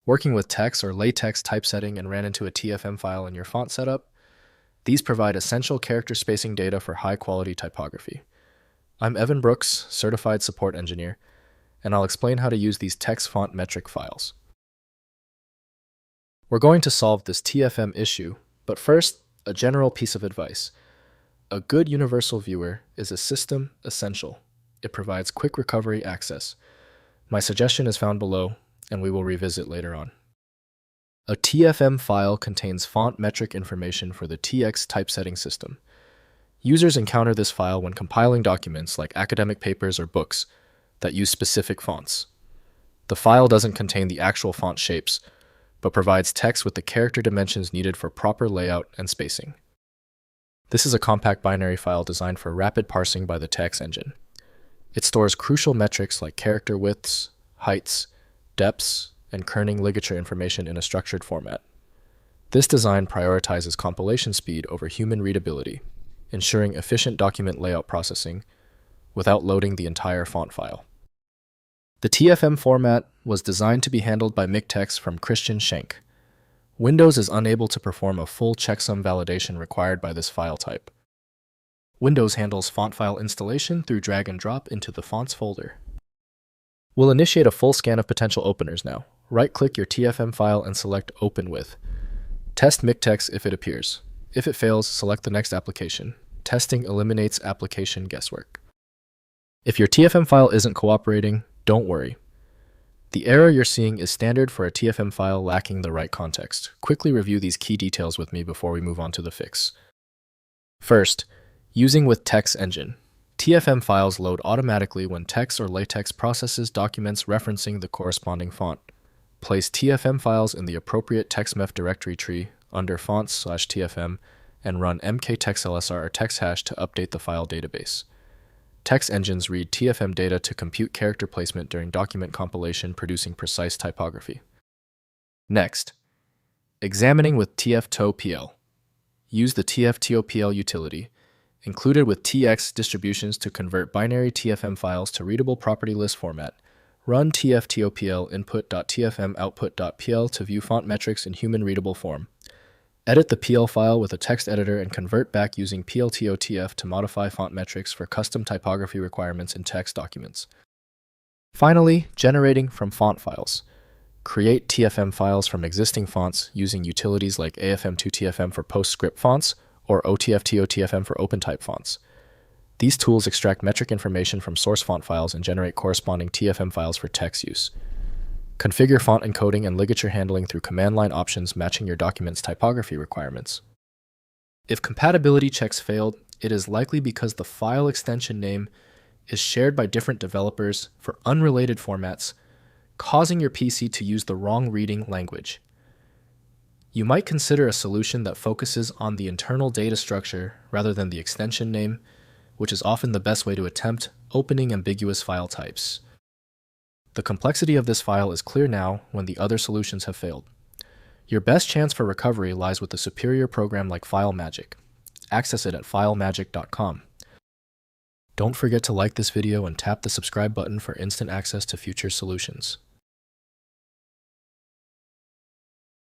Working with TeX or latex typesetting and ran into a TFM file in your font setup? These provide essential character spacing data for high-quality typography. I'm Evan Brooks, Certified Support Engineer, and I'll explain how to use these TeX font metric files. We're going to solve this TFM issue, but first, a general piece of advice. A good universal viewer is a system essential. It provides quick recovery access. My suggestion is found below, and we will revisit later on. A TFM file contains font metric information for the TeX typesetting system. Users encounter this file when compiling documents like academic papers or books that use specific fonts. The file doesn't contain the actual font shapes, but provides text with the character dimensions needed for proper layout and spacing. This is a compact binary file designed for rapid parsing by the TeX engine. It stores crucial metrics like character widths, heights, depths, and kerning ligature information in a structured format. This design prioritizes compilation speed over human readability, ensuring efficient document layout processing without loading the entire font file. The TFM format was designed to be handled by MikTeX from Christian Schenk. Windows is unable to perform a full checksum validation required by this file type. Windows handles font file installation through drag and drop into the fonts folder. We'll initiate a full scan of potential openers now. Right-click your TFM file and select Open With. Test MikTeX if it appears. If it fails, select the next application. Testing eliminates application guesswork. If your TFM file isn't cooperating, don't worry. The error you're seeing is standard for a TFM file lacking the right context. Quickly review these key details with me before we move on to the fix. First, using with TeX engine. TFM files load automatically when TeX or latex processes documents referencing the corresponding font. Place TFM files in the appropriate TextMef directory tree under fonts/TFM and run mktexlsr or TextHash to update the file database. TeX engines read TFM data to compute character placement during document compilation, producing precise typography. Next, examining with TFtoPL. Use the TFtoPL utility, included with TeX distributions to convert binary TFM files to readable property list format. Run TFtoPL input.tfm output.pl to view font metrics in human readable form. Edit the PL file with a text editor and convert back using pltotf to modify font metrics for custom typography requirements in TeX documents. Finally, generating from font files. Create TFM files from existing fonts using utilities like AFM2TFM for PostScript fonts or OTFTOTFM for OpenType fonts. These tools extract metric information from source font files and generate corresponding TFM files for TeX use. Configure font encoding and ligature handling through command line options matching your document's typography requirements. If compatibility checks failed, it is likely because the file extension name is shared by different developers for unrelated formats, causing your PC to use the wrong reading language. You might consider a solution that focuses on the internal data structure rather than the extension name, which is often the best way to attempt opening ambiguous file types. The complexity of this file is clear now when the other solutions have failed. Your best chance for recovery lies with a superior program like FileMagick. Access it at filemagick.com. Don't forget to like this video and tap the subscribe button for instant access to future solutions.